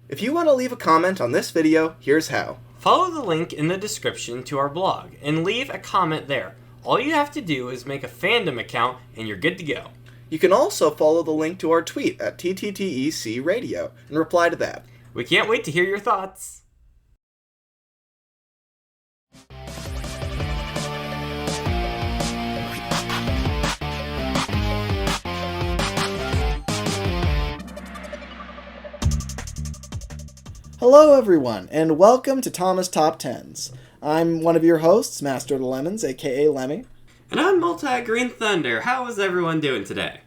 If you want to leave a comment on this video, here's how. Follow the link in the description to our blog and leave a comment there. All you have to do is make a fandom account and you're good to go. You can also follow the link to our tweet at TTTEC Radio and reply to that. We can't wait to hear your thoughts. Hello everyone, and welcome to Thomas Top 10s. I'm one of your hosts, MasterOfTheLemons, aka Lemmy. And I'm MultiGreenThunder. How is everyone doing today?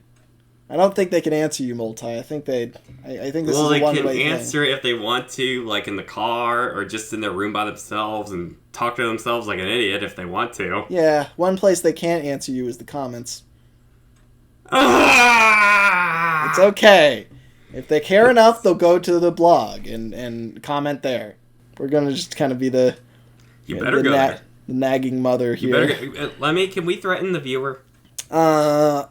I don't think they can answer you, Multi. I think this is a one-way thing. Well, they can answer if they want to, like in the car or just in their room by themselves and talk to themselves like an idiot if they want to. Yeah, one place they can't answer you is the comments. It's okay. If they care enough, they'll go to the blog and comment there. We're going to just kind of be the there. The nagging mother here. Lemmy, can we threaten the viewer? The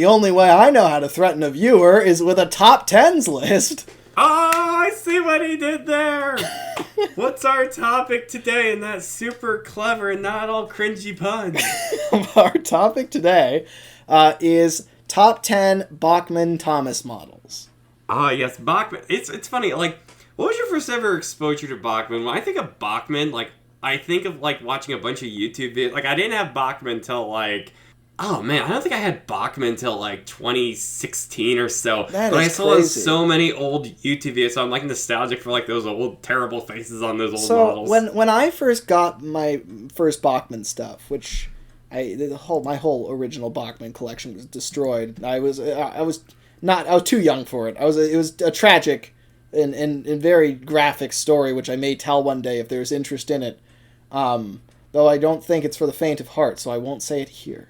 only way I know how to threaten a viewer is with a top 10s list. Oh, I see what he did there. What's our topic today in that super clever and not all cringy pun? Our topic today is top 10 Bachmann Thomas models. Ah, yes, Bachmann. It's funny, like, what was your first ever exposure to Bachmann? When I think of Bachmann, like, I think of, like, watching a bunch of YouTube videos. Like, I didn't have Bachmann until, like, oh, man, I don't think I had Bachmann until, like, 2016 or so. But I saw so many old YouTube videos, so I'm, like, nostalgic for, like, those old, terrible faces on those old models. So, when I first got my first Bachmann stuff, which my whole original Bachmann collection was destroyed. I was too young for it. It was a tragic and very graphic story, which I may tell one day if there's interest in it. Though I don't think it's for the faint of heart, so I won't say it here.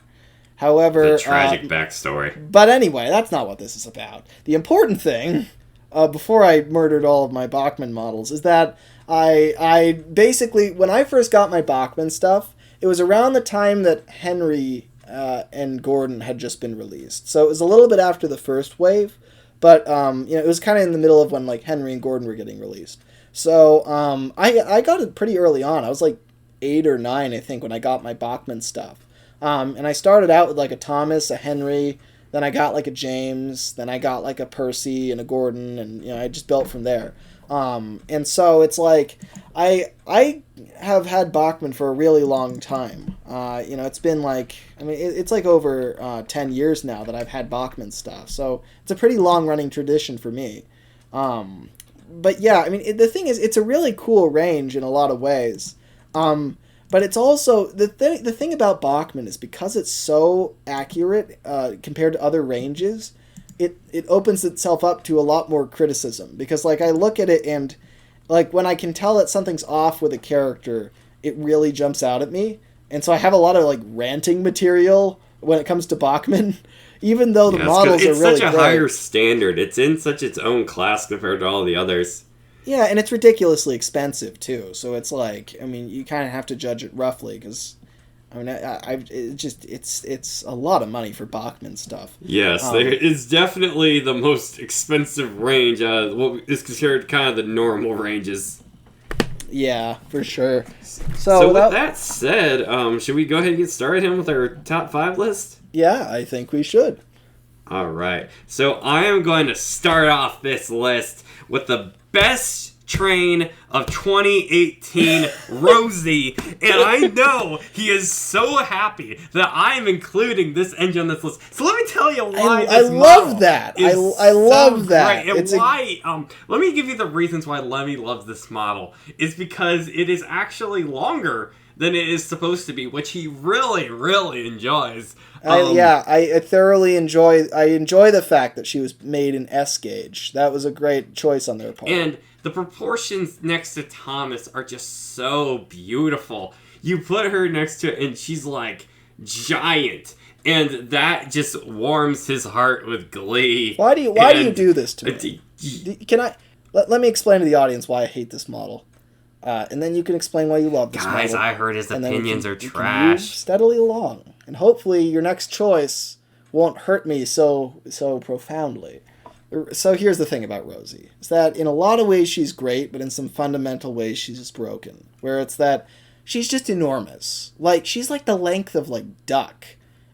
However, the tragic backstory. But anyway, that's not what this is about. The important thing, before I murdered all of my Bachmann models, is that I basically, when I first got my Bachmann stuff, it was around the time that Henry and Gordon had just been released. So it was a little bit after the first wave, but it was kind of in the middle of when like Henry and Gordon were getting released. So I got it pretty early on. I was like 8 or 9, I think, when I got my Bachmann stuff. And I started out with like a Thomas, a Henry, then I got like a James, then I got like a Percy and a Gordon, and I just built from there. And so it's like I have had Bachmann for a really long time. It's been like, it's like over 10 years now that I've had Bachmann stuff. So it's a pretty long running tradition for me. But yeah, the thing is, it's a really cool range in a lot of ways. But it's also, the thing about Bachmann is because it's so accurate compared to other ranges, it opens itself up to a lot more criticism. Because, like, I look at it and, like, when I can tell that something's off with a character, it really jumps out at me. And so I have a lot of, like, ranting material when it comes to Bachmann, even though the models are really great. It's such a higher standard. It's in such its own class compared to all the others. Yeah, and it's ridiculously expensive, too. So it's like, you kind of have to judge it roughly, because, it's a lot of money for Bachmann stuff. Yes, it's definitely the most expensive range. What is considered kind of the normal ranges. Yeah, for sure. So with that said, should we go ahead and get started with our top 5 list? Yeah, I think we should. All right. So I am going to start off this list with the best train of 2018, Rosie, and I know he is so happy that I'm including this engine on this list. So let me tell you why I love that. I love that. And why? Let me give you the reasons why Lemmy loves this model. Is because it is actually longer than it is supposed to be, which he really, really enjoys. I thoroughly enjoy the fact that she was made in S gauge. That was a great choice on their part. And the proportions next to Thomas are just so beautiful. You put her next to it, and she's like giant, and that just warms his heart with glee. Why do you do this to me? Can I let me explain to the audience why I hate this model, and then you can explain why you love this model. Guys, I heard his opinions are trash. We can move steadily along, and hopefully your next choice won't hurt me so profoundly. So here's the thing about Rosie. Is that in a lot of ways she's great, but in some fundamental ways she's just broken. Where it's that she's just enormous. Like, she's like the length of, like, Duck.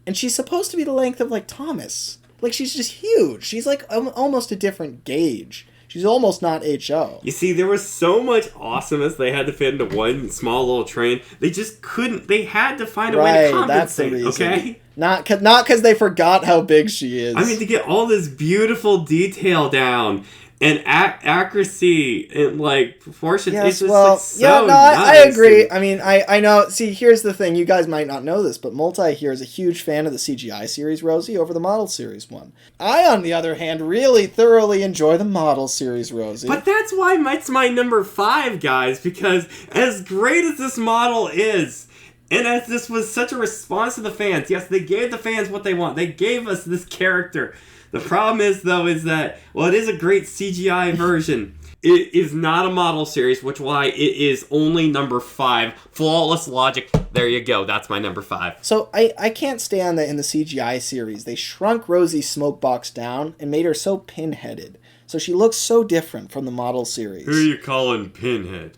And she's supposed to be the length of, like, Thomas. Like, she's just huge. She's, like, almost a different gauge. She's almost not HO. You see, there was so much awesomeness they had to fit into one small little train. They just couldn't. They had to find a way to compensate, that's the reason. Okay? Not because they forgot how big she is. I mean, to get all this beautiful detail down and accuracy and, like, proportions, it's just, like, so I agree. I mean, I know. See, here's the thing. You guys might not know this, but Multi here is a huge fan of the CGI series Rosie over the model series one. I, on the other hand, really thoroughly enjoy the model series Rosie. But that's why it's my number 5, guys, because as great as this model is, and as this was such a response to the fans, yes, they gave the fans what they want. They gave us this character. The problem is, though, is that, well, it is a great CGI version. It is not a model series, which why it is only number 5. Flawless logic. There you go. That's my number 5. So I can't stand that in the CGI series, they shrunk Rosie's smoke box down and made her so pinheaded. So she looks so different from the model series. Who are you calling Pinhead?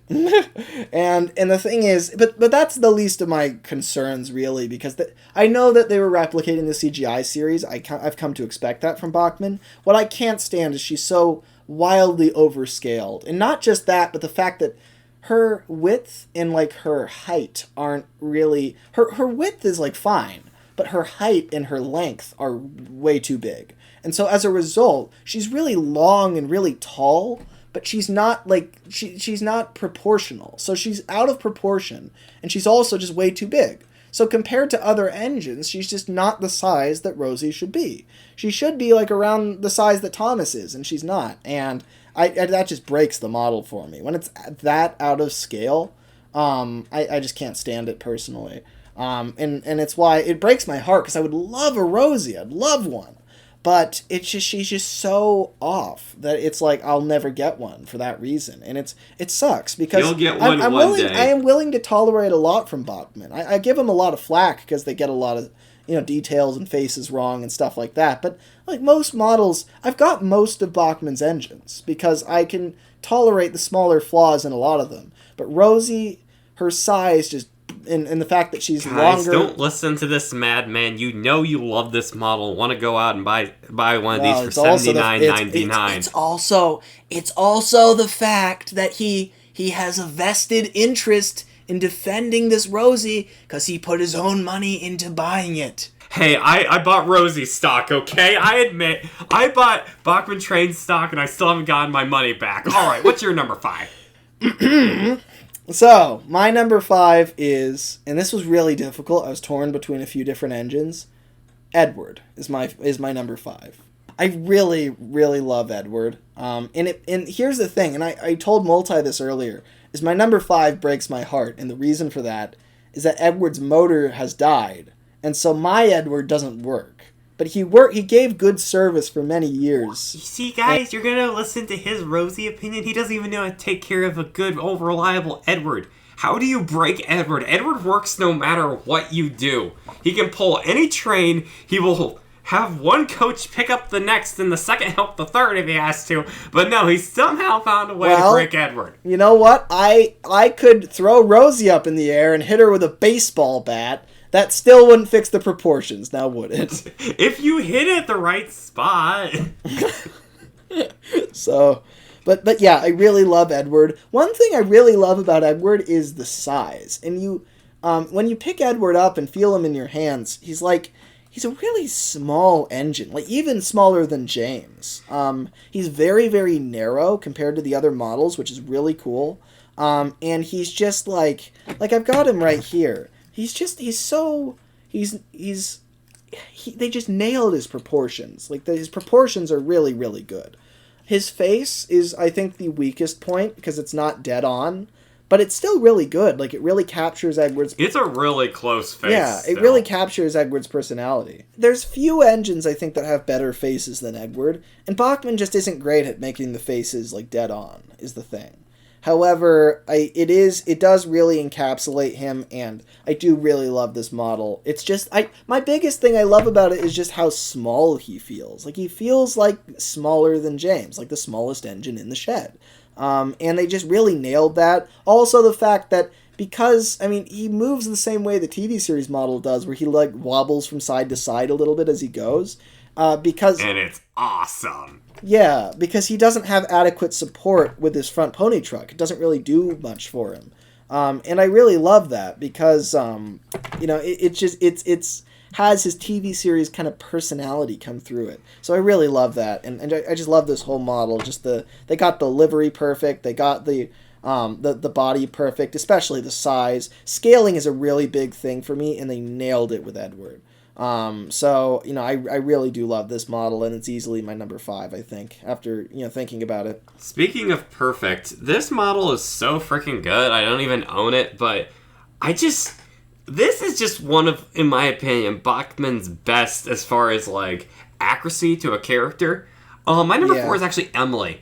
and the thing is, but that's the least of my concerns, really, because I know that they were replicating the CGI series. I've come to expect that from Bachmann. What I can't stand is she's so wildly overscaled. And not just that, but the fact that her width and, like, her height aren't really... Her width is, like, fine, but her height and her length are way too big. And so as a result, she's really long and really tall, but she's not, like, she's not proportional. So she's out of proportion, and she's also just way too big. So compared to other engines, she's just not the size that Rosie should be. She should be, like, around the size that Thomas is, and she's not. And that just breaks the model for me. When it's that out of scale, I just can't stand it personally. And it's why it breaks my heart, because I would love a Rosie. I'd love one. But she's just so off that it's like I'll never get one for that reason, and it sucks because you'll get one one day. I am willing to tolerate a lot from Bachmann. I give them a lot of flack because they get a lot of details and faces wrong and stuff like that. But like most models, I've got most of Bachmann's engines because I can tolerate the smaller flaws in a lot of them. But Rosie, her size just. And the fact that she's Guys, longer. Don't listen to this madman. You know you love this model. Want to go out and buy one of these for $79.99. It's also the fact that he has a vested interest in defending this Rosie because he put his own money into buying it. Hey, I bought Rosie stock, okay? I admit, I bought Bachmann Train stock and I still haven't gotten my money back. All right, what's your number 5? So, my number 5 is, and this was really difficult, I was torn between a few different engines. Edward is my number 5. I really, really love Edward. And here's the thing, and I told Multi this earlier, is my number 5 breaks my heart, and the reason for that is that Edward's motor has died, and so my Edward doesn't work. But he gave good service for many years. You see, guys, you're going to listen to his Rosie opinion? He doesn't even know how to take care of a good, old, reliable Edward. How do you break Edward? Edward works no matter what you do. He can pull any train. He will have one coach pick up the next and the second help the third if he has to. But no, he somehow found a way to break Edward. You know what? I could throw Rosie up in the air and hit her with a baseball bat. That still wouldn't fix the proportions, now would it? If you hit it the right spot. So, but yeah, I really love Edward. One thing I really love about Edward is the size. And when you pick Edward up and feel him in your hands, he's a really small engine, like even smaller than James. He's very, very narrow compared to the other models, which is really cool. And he's just like I've got him right here. They just nailed his proportions. Like, his proportions are really, really good. His face is, I think, the weakest point because it's not dead on, but it's still really good. Like, it really captures Edward's... It's a really close face. Yeah, it really captures Edward's personality. There's few engines, I think, that have better faces than Edward, and Bachmann just isn't great at making the faces, like, dead on, is the thing. However, it does really encapsulate him, and I do really love this model. It's just my biggest thing I love about it is just how small he feels. Like, he feels like smaller than James, like the smallest engine in the shed. And they just really nailed that. Also, the fact that because, I mean, he moves the same way the TV series model does, where he like wobbles from side to side a little bit as he goes. And it's awesome. Yeah, because he doesn't have adequate support with his front pony truck. It doesn't really do much for him. And I really love that because, it's has his TV series kind of personality come through it. So I really love that. And I just love this whole model. They got the livery perfect. They got the body perfect, especially the size. Scaling is a really big thing for me, and they nailed it with Edward. So, I really do love this model, and it's easily my number 5, I think, after, thinking about it. Speaking of perfect, this model is so freaking good. I don't even own it, but this is just one of, in my opinion, Bachmann's best as far as, like, accuracy to a character. My number 4 is actually Emily.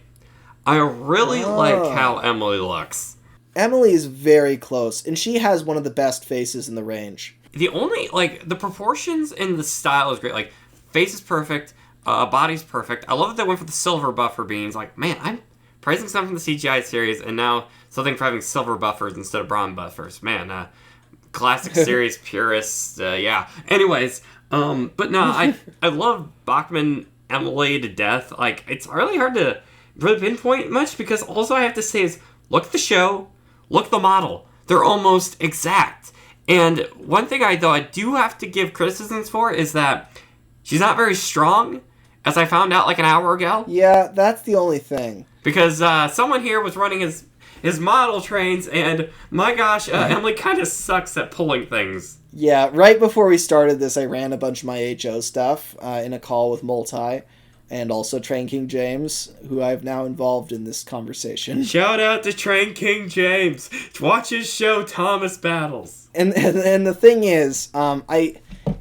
I really like how Emily looks. Emily is very close, and she has one of the best faces in the range. The only, like, the proportions and the style is great. Like, face is perfect, body's perfect. I love that they went for the silver buffer beans. Like, man, I'm praising something from the CGI series, and now something for having silver buffers instead of bronze buffers. Man, classic series purists, yeah. Anyways, but no, I love Bachmann Emily to death. Like, it's really hard to really pinpoint much, because also I have to say is, look at the show, look at the model. They're almost exact. And one thing I do have to give criticisms for is that she's not very strong, as I found out like an hour ago. Yeah, that's the only thing. Because someone here was running his model trains, and my gosh, Emily kind of sucks at pulling things. Yeah, right before we started this, I ran a bunch of my HO stuff in a call with Multi, and also Train King James, who I've now involved in this conversation. Shout out to Train King James. Watch his show, Thomas Battles. And the thing is,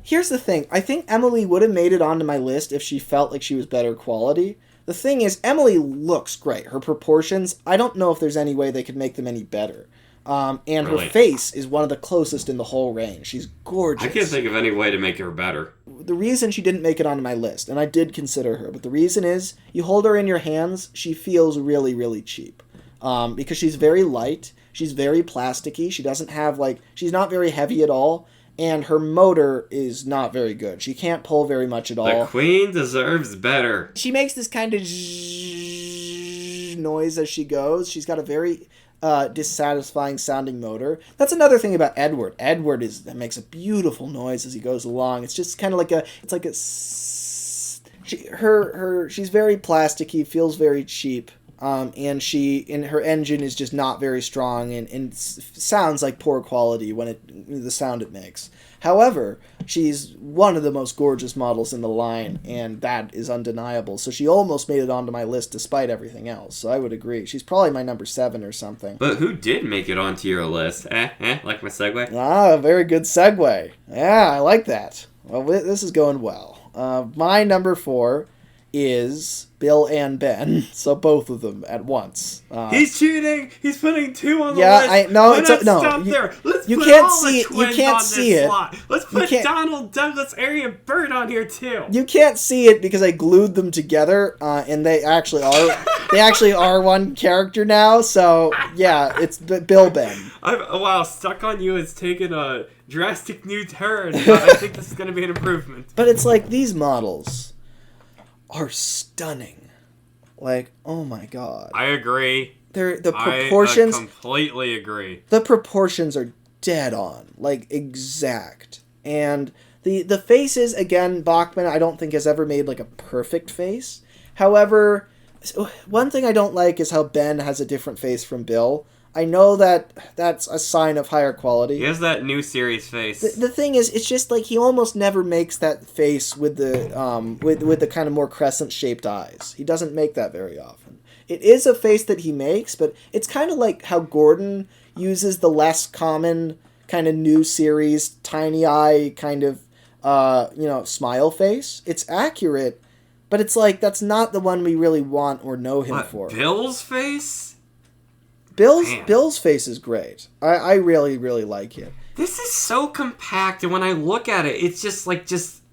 here's the thing. I think Emily would have made it onto my list if she felt like she was better quality. The thing is, Emily looks great. Her proportions, I don't know if there's any way they could make them any better. And really? Her face is one of the closest in the whole range. She's gorgeous. I can't think of any way to make her better. The reason she didn't make it onto my list, and I did consider her, but the reason is, you hold her in your hands, she feels really, really cheap. Because she's very light, she's very plasticky, she doesn't have, she's not very heavy at all, and her motor is not very good. She can't pull very much at all. The queen deserves better. She makes this kind of noise as she goes. She's got a very dissatisfying sounding motor. That's another thing about Edward. Edward makes a beautiful noise as he goes along. It's just kind of like she's very plasticky, feels very cheap. And her engine is just not very strong and sounds like poor quality the sound it makes. However, she's one of the most gorgeous models in the line, and that is undeniable. So she almost made it onto my list despite everything else. So I would agree. She's probably my number 7 or something. But who did make it onto your list? Like my segue? Ah, very good segue. Yeah, I like that. Well, this is going well. My number 4 is Bill and Ben, so both of them at once. He's cheating. He's putting 2 on the list. You can't see it. You can't see it. Let's put Donald Douglas, Arian Bird on here too. You can't see it because I glued them together, and they actually are. They actually are one character now. So yeah, it's Bill Ben. Wow, Stuck on You has taken a drastic new turn. But I think this is going to be an improvement. But it's like these models are stunning. Like, oh my god. I agree. The proportions. I completely agree. The proportions are dead on, like exact. And the faces, again, Bachmann I don't think has ever made like a perfect face. However, one thing I don't like is how Ben has a different face from Bill. I know that's a sign of higher quality. He has that new series face. The thing is, it's just like he almost never makes that face with the with the kind of more crescent shaped eyes. He doesn't make that very often. It is a face that he makes, but it's kind of like how Gordon uses the less common kind of new series tiny eye kind of smile face. It's accurate, but it's like that's not the one we really want or know him for. Bill's face? Bill's face is great. I really, really like it. This is so compact, and when I look at it, it's just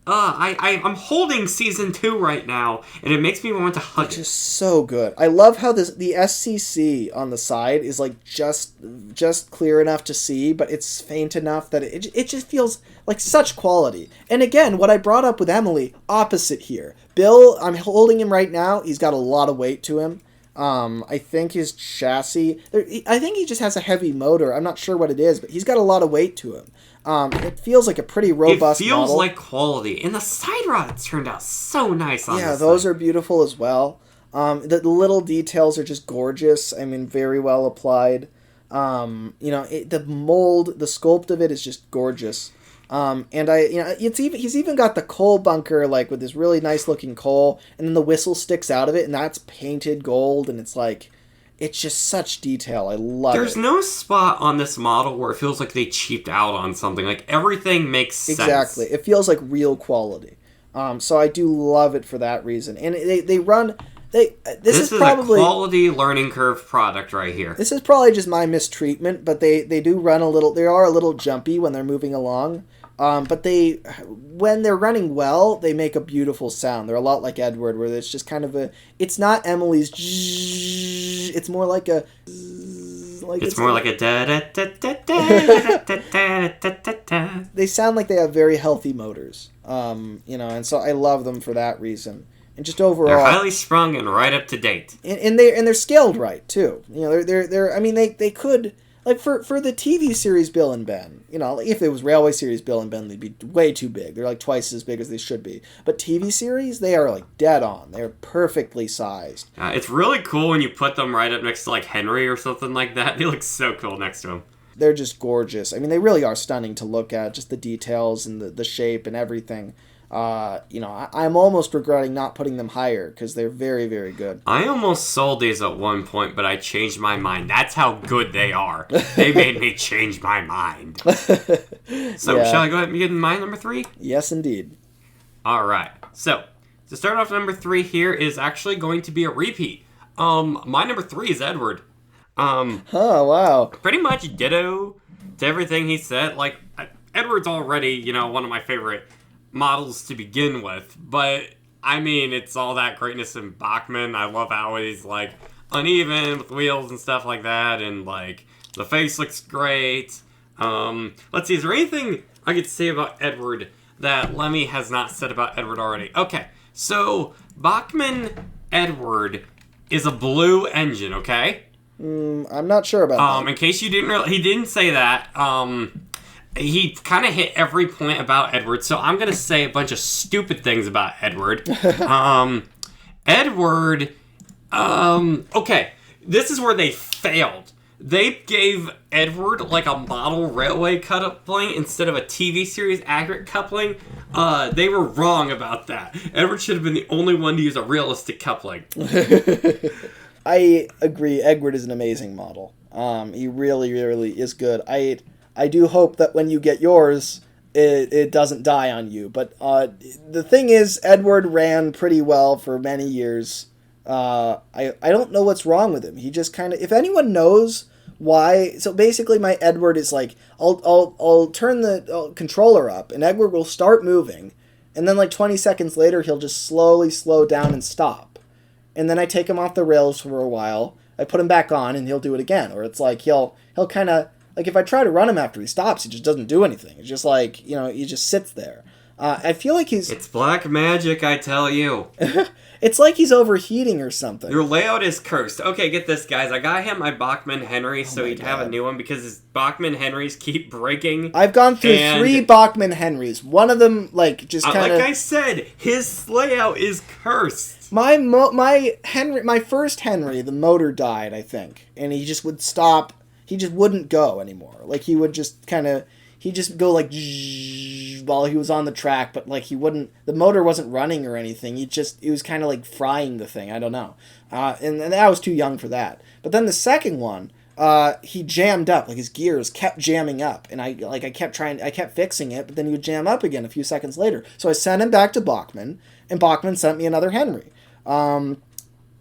I'm holding season 2 right now, and it makes me want to hug it. It's just so good. I love how the SCC on the side is like just clear enough to see, but it's faint enough that it just feels like such quality. And again, what I brought up with Emily, opposite here. Bill, I'm holding him right now. He's got a lot of weight to him. I think his chassis, I think he just has a heavy motor. I'm not sure what it is, but he's got a lot of weight to him. It feels like a pretty robust model. It feels like quality. And the side rods turned out so nice on this Yeah, those are beautiful as well. The little details are just gorgeous. I mean, very well applied. The mold, the sculpt of it is just gorgeous. He's even got the coal bunker, like, with this really nice looking coal, and then the whistle sticks out of it, and that's painted gold, and it's like, it's just such detail. I love it. There's no spot on this model where it feels like they cheaped out on something. Like, everything makes sense. Exactly. It feels like real quality. So I do love it for that reason. And they run... This is probably a quality learning curve product right here. This is probably just my mistreatment, but they do run a little... They are a little jumpy when they're moving along. But when they're running well, they make a beautiful sound. They're a lot like Edward, where it's just kind of it's not Emily's it's more like a it's more like a da da da da da da da da. They sound like they have very healthy motors. And so I love them for that reason. And just overall, they're highly sprung and right up to date. And they're scaled right too. They're I mean they could, like, for the TV series Bill and Ben, if it was Railway series Bill and Ben, they'd be way too big. They're like twice as big as they should be. But TV series, they are like dead on. They're perfectly sized. It's really cool when you put them right up next to like Henry or something like that. They look so cool next to him. They're just gorgeous. I mean, they really are stunning to look at. Just the details and the shape and everything. I'm almost regretting not putting them higher because they're very, very good. I almost sold these at one point, but I changed my mind. That's how good they are. They made me change my mind. So, Shall I go ahead and get my number 3? Yes, indeed. All right. So, to start off, number 3 here is actually going to be a repeat. My number 3 is Edward. Oh, wow. Pretty much ditto to everything he said. Like, Edward's already, one of my favorite models to begin with, but I mean, it's all that greatness in Bachmann. I love how he's like uneven with wheels and stuff like that, and like the face looks great. Let's see, is there anything I could say about Edward that Lemmy has not said about Edward already? Okay, so Bachmann Edward is a blue engine, okay? I'm not sure about that. In case you didn't he didn't say that. He kind of hit every point about Edward, so I'm going to say a bunch of stupid things about Edward. Edward, okay, this is where they failed. They gave Edward like a model railway coupling instead of a TV series accurate coupling. They were wrong about that. Edward should have been the only one to use a realistic coupling. I agree. Edward is an amazing model. He really, really is good. I do hope that when you get yours, it doesn't die on you. But the thing is, Edward ran pretty well for many years. I don't know what's wrong with him. He just kind of... If anyone knows why... So basically, my Edward is like, I'll turn the controller up, and Edward will start moving. And then like 20 seconds later, he'll just slowly slow down and stop. And then I take him off the rails for a while. I put him back on, and he'll do it again. Or it's like he'll kind of... Like, if I try to run him after he stops, he just doesn't do anything. It's just like, he just sits there. I feel like he's... It's black magic, I tell you. It's like he's overheating or something. Your layout is cursed. Okay, get this, guys. I got him my Bachmann Henry so he'd have a new one because his Bachmann Henrys keep breaking. I've gone through 3 Bachmann Henrys. One of them, like, just kind of... Like I said, his layout is cursed. My first Henry, the motor died, I think. And he just would stop... He just wouldn't go anymore. Like, he would just he'd just go like while he was on the track, but like the motor wasn't running or anything. He was kind of like frying the thing. I don't know. And I was too young for that. But then the second one, he jammed up, like his gears kept jamming up. And I kept fixing it, but then he would jam up again a few seconds later. So I sent him back to Bachmann, and Bachmann sent me another Henry.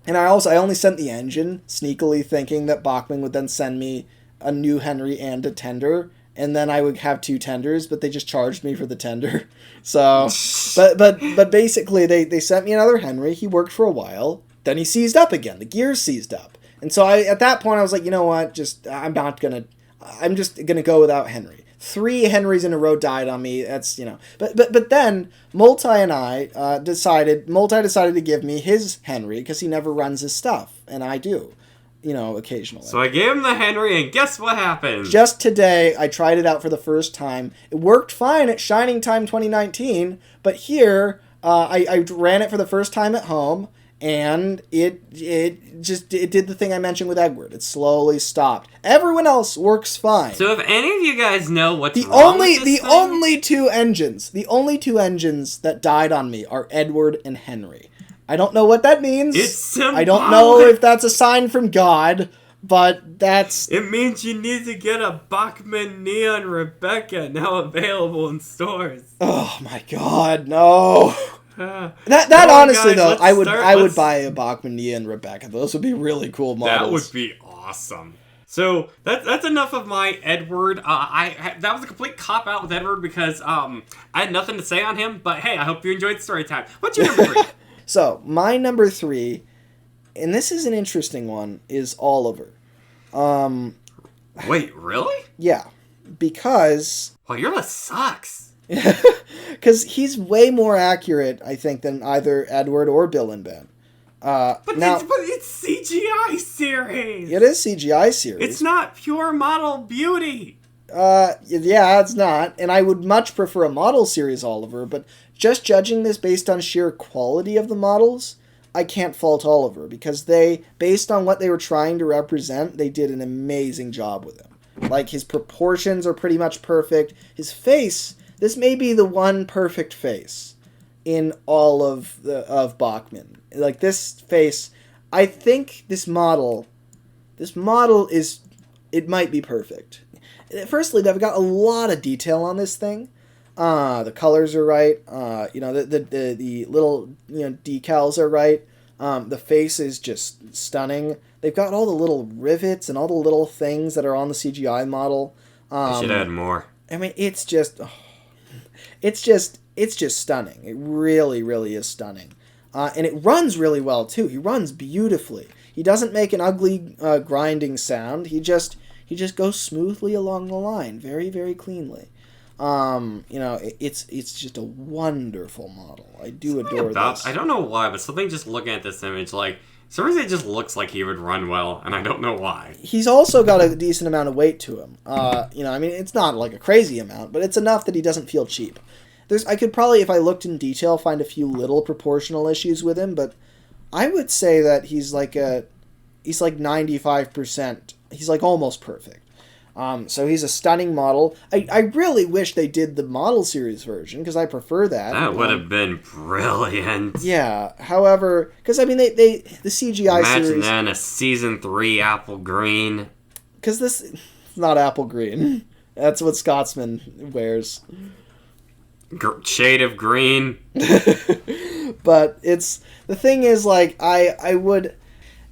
And I only sent the engine, sneakily thinking that Bachmann would then send me a new Henry and a tender, and then I would have 2 tenders, but they just charged me for the tender. So, but basically they sent me another Henry. He worked for a while. Then he seized up again. The gears seized up. And so at that point I was like, you know what? I'm just gonna go without Henry. 3 Henrys in a row died on me. That's, But then Multi decided to give me his Henry because he never runs his stuff, and I do, occasionally. So I gave him the Henry, and guess what happened? Just today, I tried it out for the first time. It worked fine at Shining Time 2019, but here I ran it for the first time at home. And it did the thing I mentioned with Edward. It slowly stopped. Everyone else works fine. So if any of you guys know what's the wrong only with this the thing, only two engines that died on me are Edward and Henry. I don't know what that means. It's symbolic. I don't know if that's a sign from God, but that's... It means you need to get a Bachmann Neon Rebecca now available in stores. Oh my God, no. That honestly, guys, though, I would buy a Bachmann Neon Rebecca. Those would be really cool models. That would be awesome. So that's enough of my Edward. That was a complete cop out with Edward because I had nothing to say on him. But hey, I hope you enjoyed story time. What's your number 3? So my number 3, and this is an interesting one, is Oliver. Wait, really? Yeah, because... Well, your list sucks. Because he's way more accurate, I think, than either Edward or Bill and Ben. But it's CGI series. It is CGI series. It's not pure model beauty. Yeah, it's not. And I would much prefer a model series Oliver, but just judging this based on sheer quality of the models, I can't fault Oliver, because based on what they were trying to represent, they did an amazing job with him. Like, his proportions are pretty much perfect. His face... This may be the one perfect face in all of Bachmann. Like, this face, I think this model is, it might be perfect. Firstly, they've got a lot of detail on this thing. The colors are right. The little decals are right. The face is just stunning. They've got all the little rivets and all the little things that are on the CGI model. They should add more. I mean, it's just stunning. It really, really is stunning. And it runs really well, too. He runs beautifully. He doesn't make an ugly grinding sound. He just goes smoothly along the line, very, very cleanly. It's just a wonderful model. I do adore this. I don't know why, but something just looking at this image, like, some reason it just looks like he would run well, and I don't know why. He's also got a decent amount of weight to him. It's not like a crazy amount, but it's enough that he doesn't feel cheap. I could probably, if I looked in detail, find a few little proportional issues with him, but I would say that he's like 95%. He's like almost perfect. So he's a stunning model. I really wish they did the model series version, because I prefer that. That would have been brilliant. Yeah, however, because the CGI series... Imagine that in a season 3 apple green. Because this is not apple green. That's what Scotsman wears. Shade of green. But the thing is, like, I would...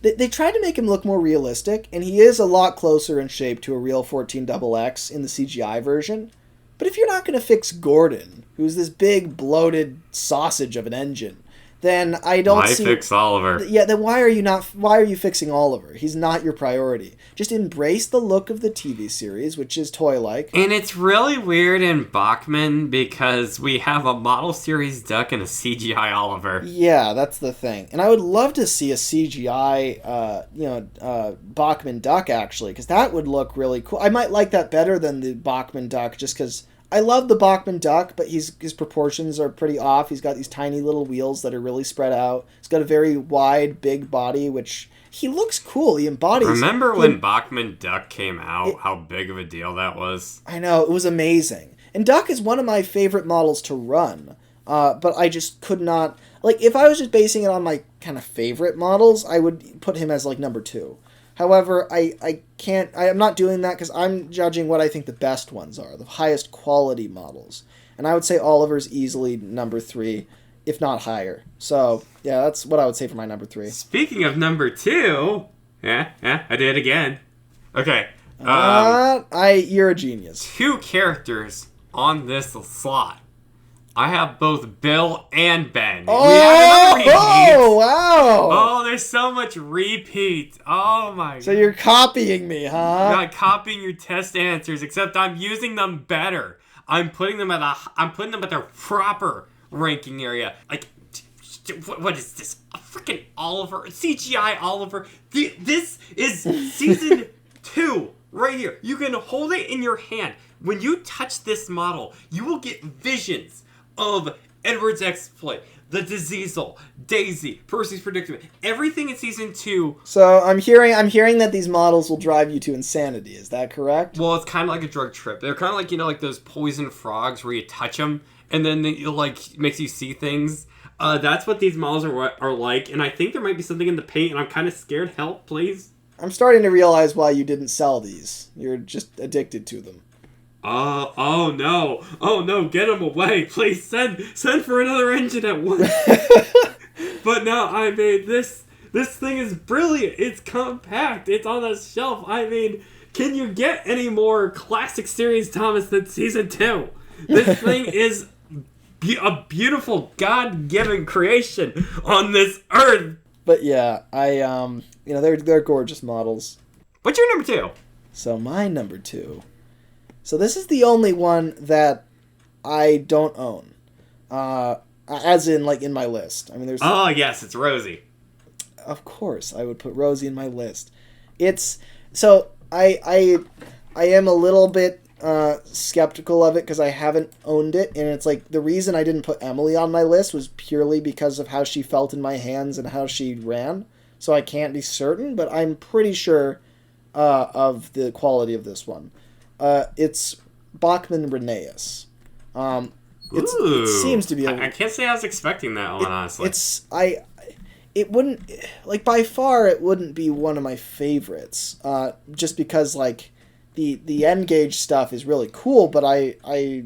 They tried to make him look more realistic, and he is a lot closer in shape to a real 14XX in the CGI version. But if you're not going to fix Gordon, who's this big, bloated sausage of an engine, then I don't see... Why fix Oliver? Yeah, then why are you fixing Oliver? He's not your priority. Just embrace the look of the TV series, which is toy-like. And it's really weird in Bachmann because we have a model series duck and a CGI Oliver. Yeah, that's the thing. And I would love to see a CGI, Bachmann duck, actually, because that would look really cool. I might like that better than the Bachmann duck, just because... I love the Bachmann duck, but his proportions are pretty off. He's got these tiny little wheels that are really spread out. He's got a very wide, big body, which he looks cool. He embodies... Remember when Bachmann duck came out, how big of a deal that was? I know, it was amazing. And duck is one of my favorite models to run, but I just could not... Like, if I was just basing it on my kind of favorite models, I would put him as, like, number 2. However, I'm not doing that because I'm judging what I think the best ones are, the highest quality models. And I would say Oliver's easily number 3. if not higher. So, yeah, that's what I would say for my number 3. Speaking of number 2, yeah, I did it again. Okay. You're a genius. 2 characters on this slot. I have both Bill and Ben. We have another repeat. Oh, wow. Oh, there's so much repeat. Oh, my God. So you're copying me, huh? Not copying your test answers, except I'm using them better. I'm putting them at their proper ranking area. Like, what is this? A freaking Oliver, CGI Oliver. This is season 2 right here. You can hold it in your hand. When you touch this model, you will get visions of Edward's exploit, the Diseasel, Daisy, Percy's predicament, everything in season 2. So I'm hearing that these models will drive you to insanity. Is that correct? Well, it's kind of like a drug trip. They're kind of like, like those poison frogs where you touch them and then it makes you see things. That's what these models are like, and I think there might be something in the paint, and I'm kind of scared. Help, please. I'm starting to realize why you didn't sell these. You're just addicted to them. Oh no, get them away, please. Send for another engine at once. But no, I mean, this thing is brilliant. It's compact. It's on the shelf. I mean, can you get any more classic series Thomas than season 2? This thing is a beautiful God-given creation on this earth. But yeah, they're gorgeous models. What's your number 2? So my number 2. So this is the only one that I don't own. As in, like, in my list. I mean, there's... Oh, yes, it's Rosie. Of course, I would put Rosie in my list. It's... So, I am a little bit skeptical of it because I haven't owned it, and it's like, the reason I didn't put Emily on my list was purely because of how she felt in my hands and how she ran. So I can't be certain, but I'm pretty sure of the quality of this one. It's Bachmann Rheneas. It seems to be I can't say I was expecting that one, honestly. It wouldn't, like, by far it wouldn't be one of my favorites, just because, like, the N-Gauge stuff is really cool, but I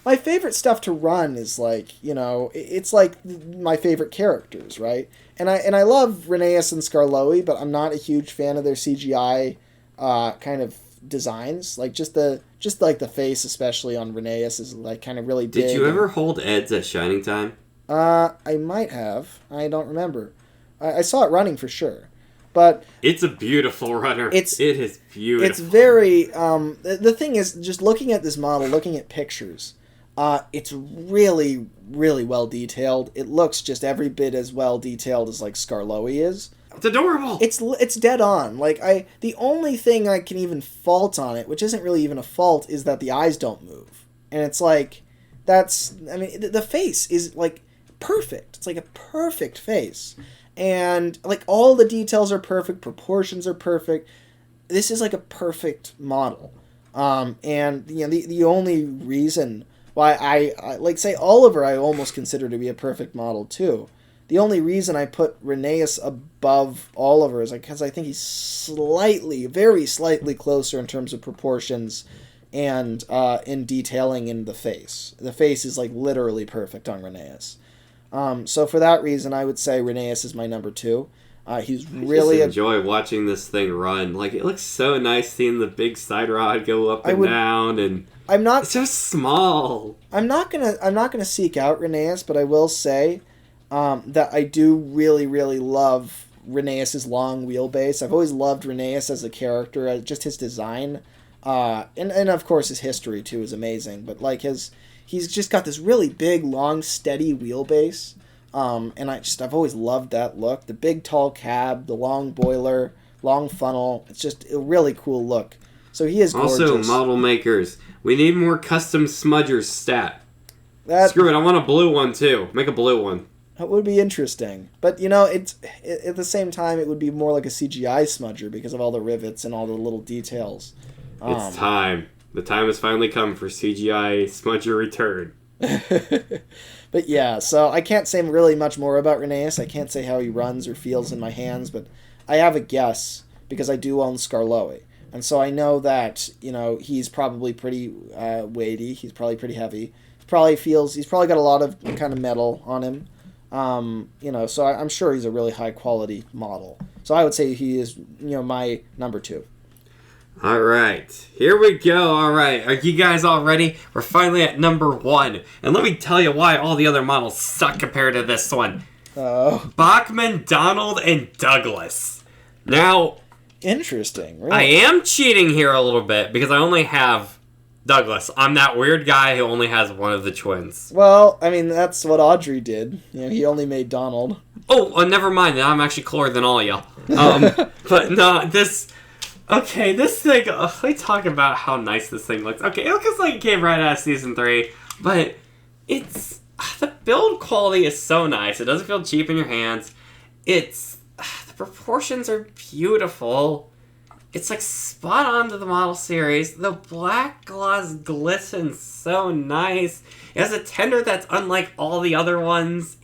my favorite stuff to run is, like, it's like my favorite characters, right? And I love Rheneas and Skarloey, but I'm not a huge fan of their CGI kind of designs. Like, just like the face, especially on Rheneas, is, like, kind of really big. Did you ever hold Ed's at Shining Time? I might have. I don't remember. I saw it running for sure. But it's a beautiful runner. It is beautiful. It's very... the thing is, just looking at this model, looking at pictures, it's really, really well detailed. It looks just every bit as well detailed as, like, Skarloey is. It's adorable. It's dead on. Like, the only thing I can even fault on it, which isn't really even a fault, is that the eyes don't move. And it's like, the face is, like, perfect. It's like a perfect face. And, like, all the details are perfect, proportions are perfect. This is, like, a perfect model. And, the only reason why I like, say, Oliver I almost consider to be a perfect model, too. The only reason I put Rheneas above Oliver is because I think he's very slightly closer in terms of proportions and in detailing in the face. The face is, like, literally perfect on Rheneas. So for that reason, I would say Rheneas is my number 2. He's really... I just enjoy watching this thing run. Like, it looks so nice seeing the big side rod go up and down, and it's so small. I'm not gonna seek out Rheneas, but I will say that I do really, really love Rheneas' long wheelbase. I've always loved Rheneas as a character, just his design, and of course his history too is amazing. But, like, he's just got this really big, long, steady wheelbase. And I've always loved that look. The big, tall cab, the long boiler, long funnel. It's just a really cool look. So he is gorgeous. Also, model makers, we need more custom smudgers stat. Screw it, I want a blue one too. Make a blue one. That would be interesting. But, at the same time, it would be more like a CGI smudger because of all the rivets and all the little details. It's time. The time has finally come for CGI smudger return. But yeah, so I can't say really much more about Rheneas. I can't say how he runs or feels in my hands, but I have a guess because I do own Skarloey. And so I know that, he's probably pretty weighty. He's probably pretty heavy. he's probably got a lot of kind of metal on him. So I'm sure he's a really high quality model. So I would say he is, my number 2. All right, here we go. All right, are you guys all ready? We're finally at number 1. And let me tell you why all the other models suck compared to this one. Oh. Bachmann, Donald, and Douglas. Now, interesting. Really? I am cheating here a little bit because I only have Douglas. I'm that weird guy who only has one of the twins. Well, I mean, that's what Audrey did. He only made Donald. Oh, never mind. Now I'm actually cooler than all y'all. But no, this thing, let me talk about how nice this thing looks. Okay, it looks like it came right out of Season 3, but the build quality is so nice. It doesn't feel cheap in your hands. The proportions are beautiful. It's like spot on to the model series. The black gloss glistens so nice. It has a tender that's unlike all the other ones.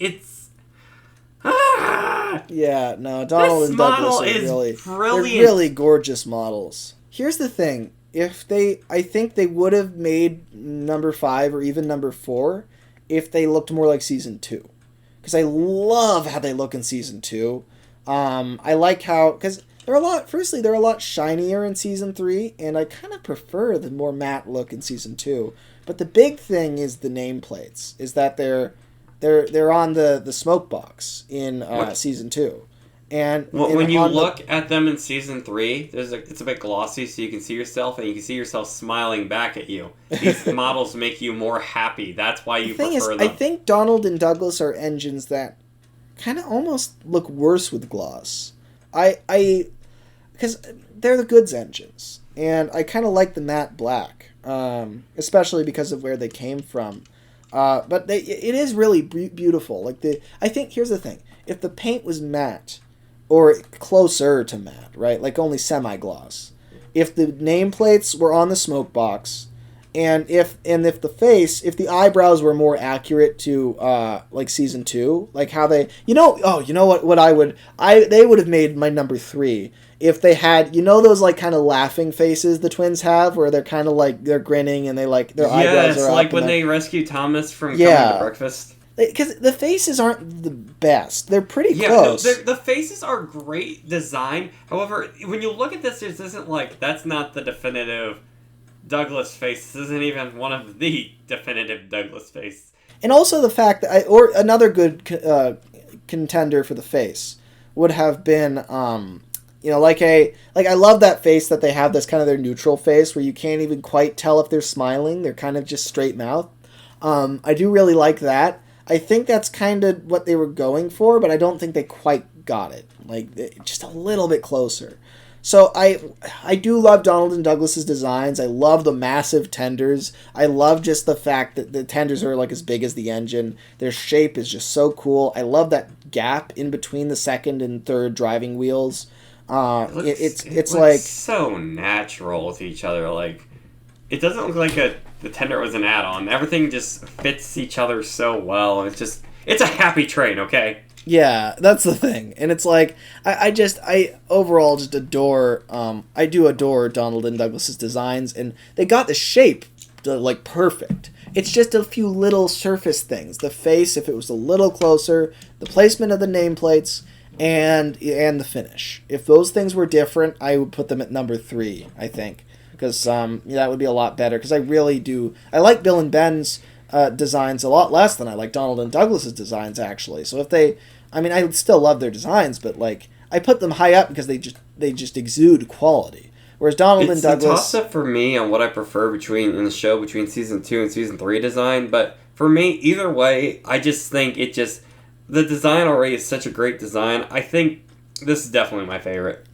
Yeah, no, Donald and Douglas are really gorgeous models. Here's the thing. I think they would have made number 5 or even number 4 if they looked more like Season 2. Because I love how they look in Season 2. I like how... Because they're a lot shinier in Season 3, and I kind of prefer the more matte look in Season 2. But the big thing is the nameplates. Is that they're on the smoke box in Season 2. And when you look at them in Season 3, it's a bit glossy, so you can see yourself, and you can see yourself smiling back at you. These models make you more happy. That's why you prefer them. I think Donald and Douglas are engines that kind of almost look worse with gloss. Because they're the goods engines, and I kind of like the matte black, especially because of where they came from. But it is really beautiful. I think here's the thing: if the paint was matte, or closer to matte, right, like only semi-gloss, if the nameplates were on the smoke box, and if the eyebrows were more accurate to like Season 2, like how they, they would have made my number 3 if they had, those like kind of laughing faces the twins have, where they're kind of like they're grinning and they like their eyebrows are up. Like when they rescue Thomas from coming to breakfast. Because the faces aren't the best. They're pretty close. The faces are great design. However, when you look at this isn't like, that's not the definitive Douglas face. This isn't even one of the definitive Douglas face. And also the fact that another good contender for the face would have been I love that face that they have, that's kind of their neutral face where you can't even quite tell if they're smiling. They're kind of just straight mouth. I do really like that. I think that's kind of what they were going for, but I don't think they quite got it. Just a little bit closer. So I do love Donald and Douglas's designs. I love the massive tenders. I love just the fact that the tenders are like as big as the engine. Their shape is just so cool. I love that gap in between the second and third driving wheels. It's like so natural with each other. Like, it doesn't look like the tender was an add-on. Everything just fits each other so well. It's a happy train, okay? Yeah, that's the thing. And it's like, I overall just adore, I do adore Donald and Douglas's designs, and they got the shape, like, perfect. It's just a few little surface things. The face, if it was a little closer, the placement of the nameplates, and the finish. If those things were different, I would put them at number 3, I think. Because that would be a lot better. Because I really do. I like Bill and Ben's designs a lot less than I like Donald and Douglas's designs, actually. So if I still love their designs, but like I put them high up because they just exude quality. Whereas Donald and Douglas, it's a toss-up for me on what I prefer between Season 2 and Season 3 design. But for me, either way, I just think the design already is such a great design. I think this is definitely my favorite.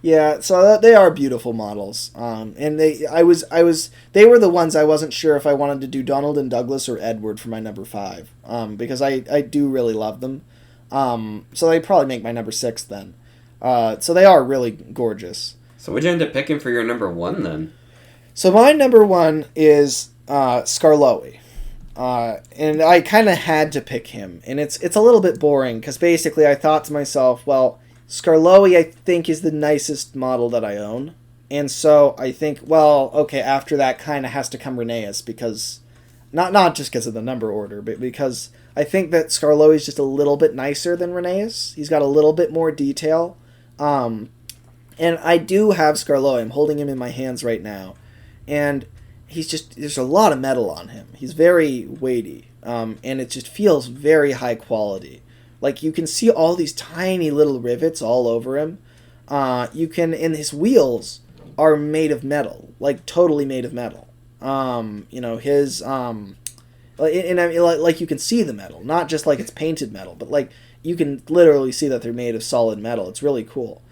Yeah, so they are beautiful models, and they were the ones I wasn't sure if I wanted to do Donald and Douglas or Edward for my number 5, because I do really love them, so they probably make my number 6 then. So they are really gorgeous. So what'd you end up picking for your number 1 then? So my number 1 is Skarloey, and I kind of had to pick him, and it's a little bit boring because basically I thought to myself, well, Skarloey, I think, is the nicest model that I own. And so I think, well, okay, after that kind of has to come Rheneas, because Not just because of the number order, but because I think that Skarloey is just a little bit nicer than Renee's. He's got a little bit more detail. And I do have Skarloey. I'm holding him in my hands right now. And there's a lot of metal on him. He's very weighty. And it just feels very high quality. Like, you can see all these tiny little rivets all over him. And his wheels are made of metal. Like, totally made of metal. Like you can see the metal, not just like it's painted metal, but like you can literally see that they're made of solid metal. It's really cool.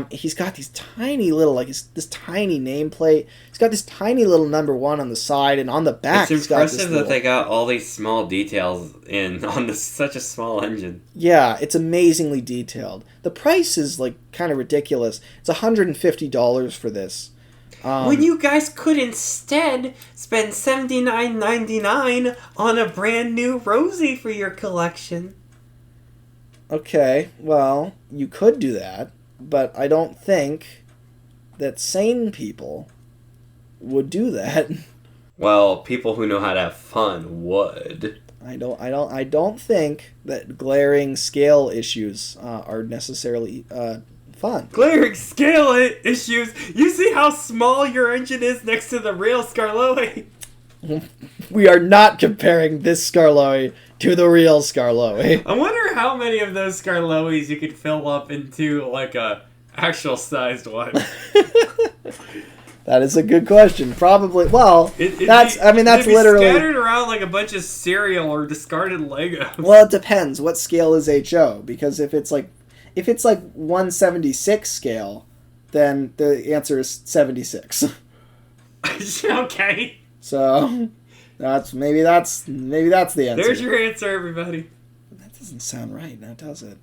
He's got these tiny little, this tiny nameplate. He's got this tiny little number 1 on the side, and on the back it's impressive that they got all these small details in on such a small engine. Yeah, it's amazingly detailed. The price is like kind of ridiculous. It's $150 for this. When you guys could instead spend $79.99 on a brand new Rosie for your collection. Okay, well, you could do that, but I don't think that sane people would do that. Well, people who know how to have fun would. I don't think that glaring scale issues are necessarily fun. Glaring scale issues. You see how small your engine is next to the real Skarloey? We are not comparing this Skarloey to the real Skarloey. I wonder how many of those Skarloeys you could fill up into like a actual sized one. That is a good question. Probably. Well, that's literally scattered around like a bunch of cereal or discarded Legos. Well, it depends. What scale is HO? Because if it's like 176 scale, then the answer is 76. Okay. So maybe that's the answer. There's your answer, everybody. That doesn't sound right, now does it?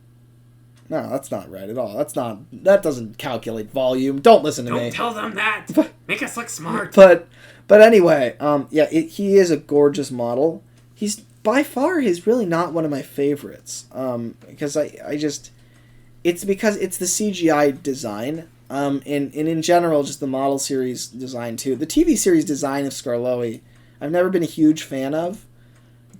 No, that's not right at all. That doesn't calculate volume. Don't listen to me. Don't tell them that. Make us look smart. But anyway, he is a gorgeous model. He's by far really not one of my favorites. Because it's because it's the CGI design. And in general, just the model series design too. The TV series design of Skarloey, I've never been a huge fan of.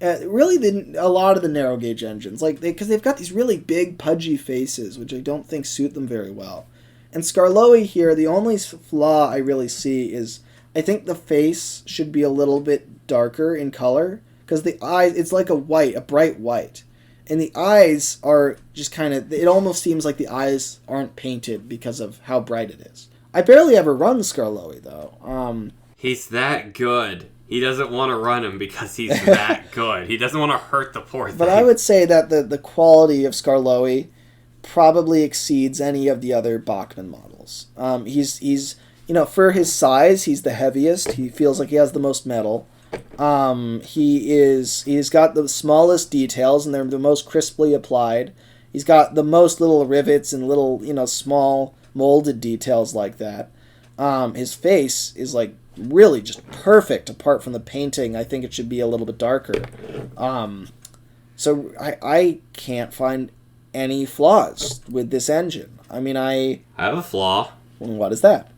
Really, a lot of the narrow gauge engines, because they've got these really big, pudgy faces, which I don't think suit them very well. And Skarloey here, the only flaw I really see is I think the face should be a little bit darker in color, because the eyes, it's like a bright white. And the eyes are just kind of, it almost seems like the eyes aren't painted because of how bright it is. I barely ever run Skarloey, though. He's that good. He doesn't want to run him because he's that good. He doesn't want to hurt the poor thing. But I would say that the quality of Skarloey probably exceeds any of the other Bachmann models. He's for his size, he's the heaviest. He feels like he has the most metal. He's got the smallest details, and they're the most crisply applied. He's got the most little rivets and little, small molded details like that. His face is really just perfect apart from the painting. I think it should be a little bit darker. So I can't find any flaws with this engine. I have a flaw. What is that?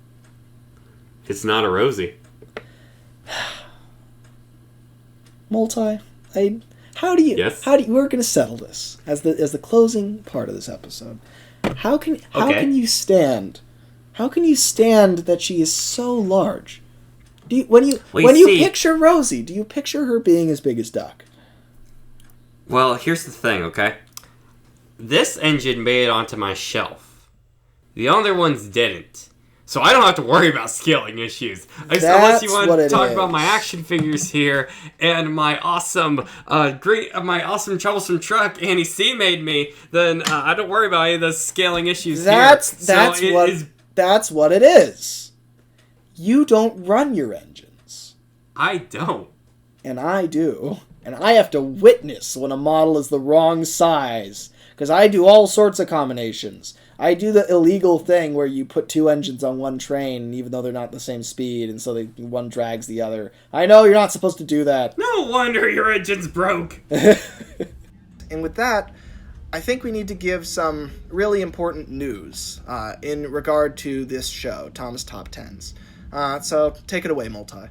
It's not a Rosie. Multi, how do you we're going to settle this as the closing part of this episode. How can you stand that she is so large? When you picture Rosie, do you picture her being as big as Duck? Well, here's the thing, okay? This engine made it onto my shelf. The other ones didn't. So I don't have to worry about scaling issues. Unless you want to talk about my action figures here and my awesome troublesome truck Annie C made me, then I don't worry about any of those scaling issues that's what it is. You don't run your engines. I don't. And I do. And I have to witness when a model is the wrong size. Because I do all sorts of combinations. I do the illegal thing where you put two engines on one train, even though they're not the same speed, and so one drags the other. I know you're not supposed to do that. No wonder your engine's broke. And with that, I think we need to give some really important news in regard to this show, Tom's Top Tens. So take it away, Multi.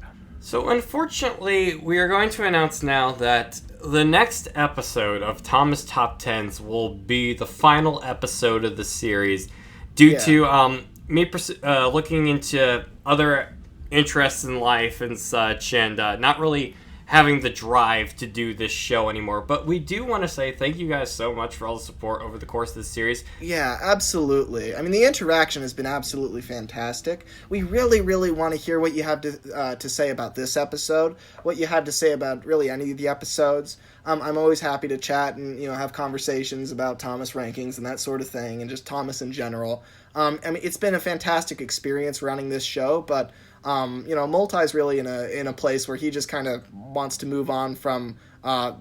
So unfortunately, we are going to announce now that the next episode of Thomas Top Tens will be the final episode of the series due to me looking into other interests in life and such, and not really having the drive to do this show anymore. But we do want to say thank you guys so much for all the support over the course of this series. Yeah, absolutely. I mean, the interaction has been absolutely fantastic. We really, really want to hear what you have to say about this episode, what you had to say about really any of the episodes. I'm always happy to chat and, have conversations about Thomas rankings and that sort of thing, and just Thomas in general. I mean, it's been a fantastic experience running this show, but Multi's really in a place where he just kind of wants to move on from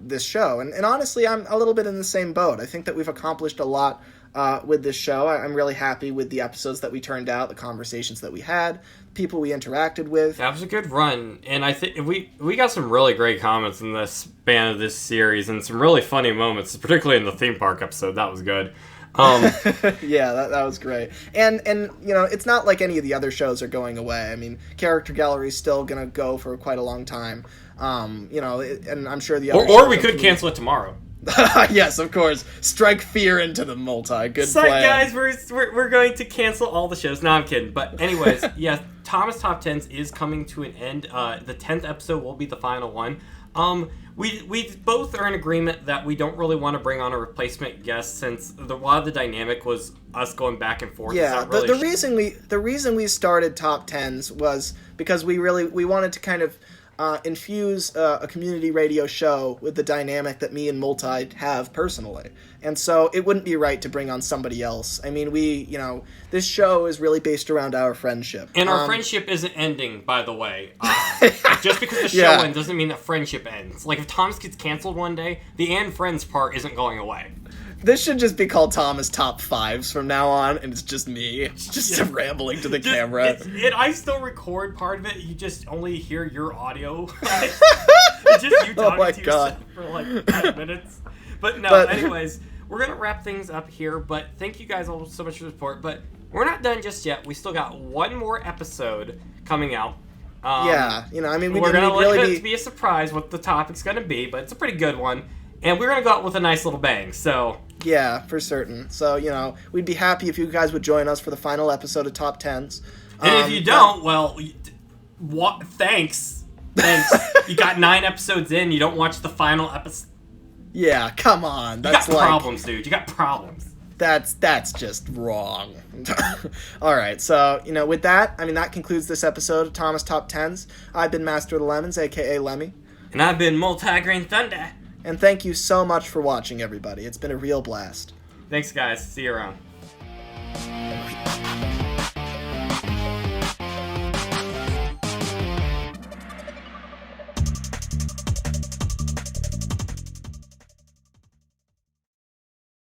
this show. And honestly, I'm a little bit in the same boat. I think that we've accomplished a lot with this show. I'm really happy with the episodes that we turned out, the conversations that we had, people we interacted with. That was a good run. And I think we got some really great comments in the span of this series and some really funny moments, particularly in the theme park episode. That was good. Yeah, that was great. And it's not like any of the other shows are going away. I mean, Character Gallery is still going to go for quite a long time. And I'm sure the other or we could cancel it tomorrow. Yes, of course. Strike fear into the Multi. Good Sorry, plan. guys, we're going to cancel all the shows. No, I'm kidding. But anyways, yes, Thomas Top Tens is coming to an end. The 10th episode will be the final one. We both are in agreement that we don't really want to bring on a replacement guest since a lot of the dynamic was us going back and forth. Yeah, the reason we started Top Tens was because we wanted to kind of infuse a community radio show with the dynamic that me and Multi have personally. And so it wouldn't be right to bring on somebody else. I mean, this show is really based around our friendship. And our friendship isn't ending, by the way. Just because the show ends doesn't mean that friendship ends. Like, if Thomas gets canceled one day, the and friends part isn't going away. This should just be called Thomas Top Fives from now on, and it's just me. It's just rambling to the camera. I still record part of it. You just only hear your audio. It's just you talking to yourself for like 5 minutes. But anyways, we're going to wrap things up here. But thank you guys all so much for the support. But we're not done just yet. We still got one more episode coming out. I mean, we're going to let it be a surprise what the topic's going to be. But it's a pretty good one. And we're going to go out with a nice little bang, so... Yeah, for certain. So, we'd be happy if you guys would join us for the final episode of Top Tens. And if you don't, well, thanks. You got 9 episodes in, you don't watch the final episode. Yeah, come on. That's problems, dude. You got problems. That's just wrong. Alright, so, with that, I mean, that concludes this episode of Thomas Top Tens. I've been Master of the Lemons, a.k.a. Lemmy. And I've been MultiGreenThunder. And thank you so much for watching, everybody. It's been a real blast. Thanks, guys. See you around.